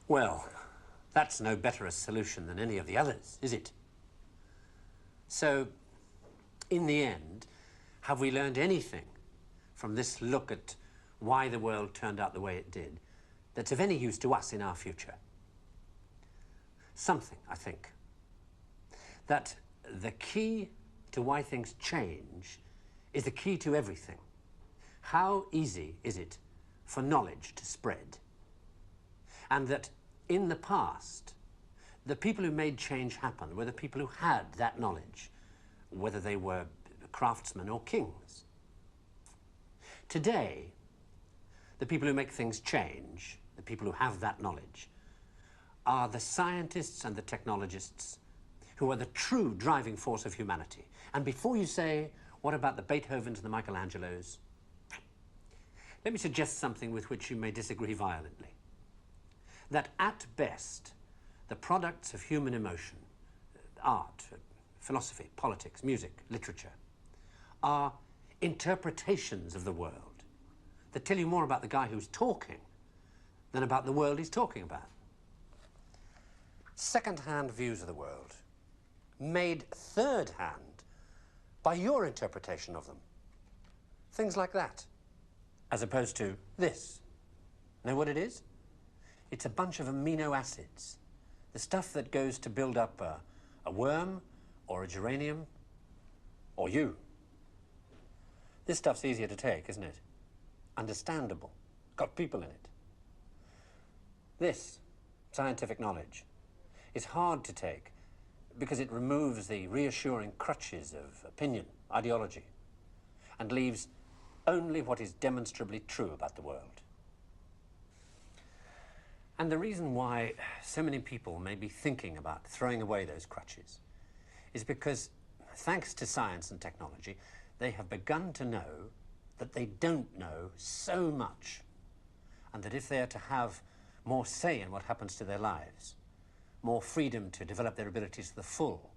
Well, that's no better a solution than any of the others, is it? So, in the end, have we learned anything from this look at why the world turned out the way it did that's of any use to us in our future? Something, I think. That the key to why things change is the key to everything. How easy is it for knowledge to spread? And that in the past, the people who made change happen were the people who had that knowledge, whether they were craftsmen or kings. Today, the people who make things change, the people who have that knowledge, are the scientists and the technologists who are the true driving force of humanity. And before you say, what about the Beethovens and the Michelangelos? Let me suggest something with which you may disagree violently. That at best, the products of human emotion, art, philosophy, politics, music, literature, are interpretations of the world that tell you more about the guy who's talking than about the world he's talking about. Second-hand views of the world, made third-hand by your interpretation of them. Things like that, as opposed to this. Know what it is? It's a bunch of amino acids, the stuff that goes to build up a worm or a geranium or you. This stuff's easier to take, isn't it? Understandable, got people in it. This scientific knowledge is hard to take because it removes the reassuring crutches of opinion, ideology, and leaves only what is demonstrably true about the world. And the reason why so many people may be thinking about throwing away those crutches is because, thanks to science and technology, they have begun to know that they don't know so much, and that if they are to have more say in what happens to their lives, more freedom to develop their abilities to the full,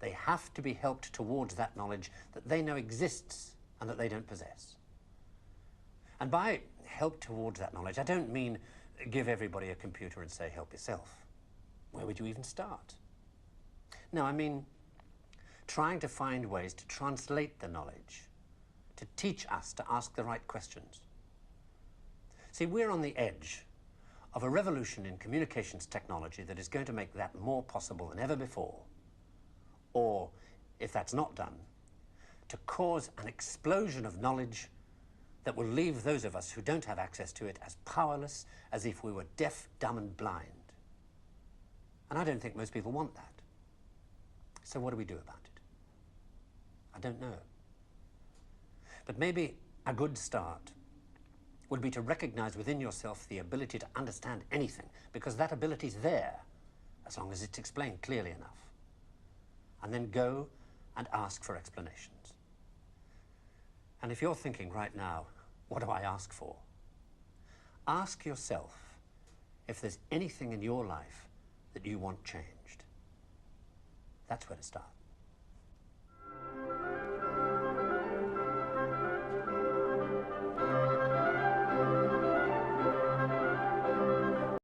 they have to be helped towards that knowledge that they know exists and that they don't possess. And by help towards that knowledge, I don't mean give everybody a computer and say, help yourself. Where would you even start? No, I mean trying to find ways to translate the knowledge, to teach us to ask the right questions. See, we're on the edge of a revolution in communications technology that is going to make that more possible than ever before. Or, if that's not done, to cause an explosion of knowledge that will leave those of us who don't have access to it as powerless as if we were deaf, dumb, and blind. And I don't think most people want that. So what do we do about it? I don't know. But maybe a good start would be to recognize within yourself the ability to understand anything, because that ability is there, as long as it's explained clearly enough. And then go and ask for explanations. And if you're thinking right now, what do I ask for? Ask yourself if there's anything in your life that you want changed. That's where to start.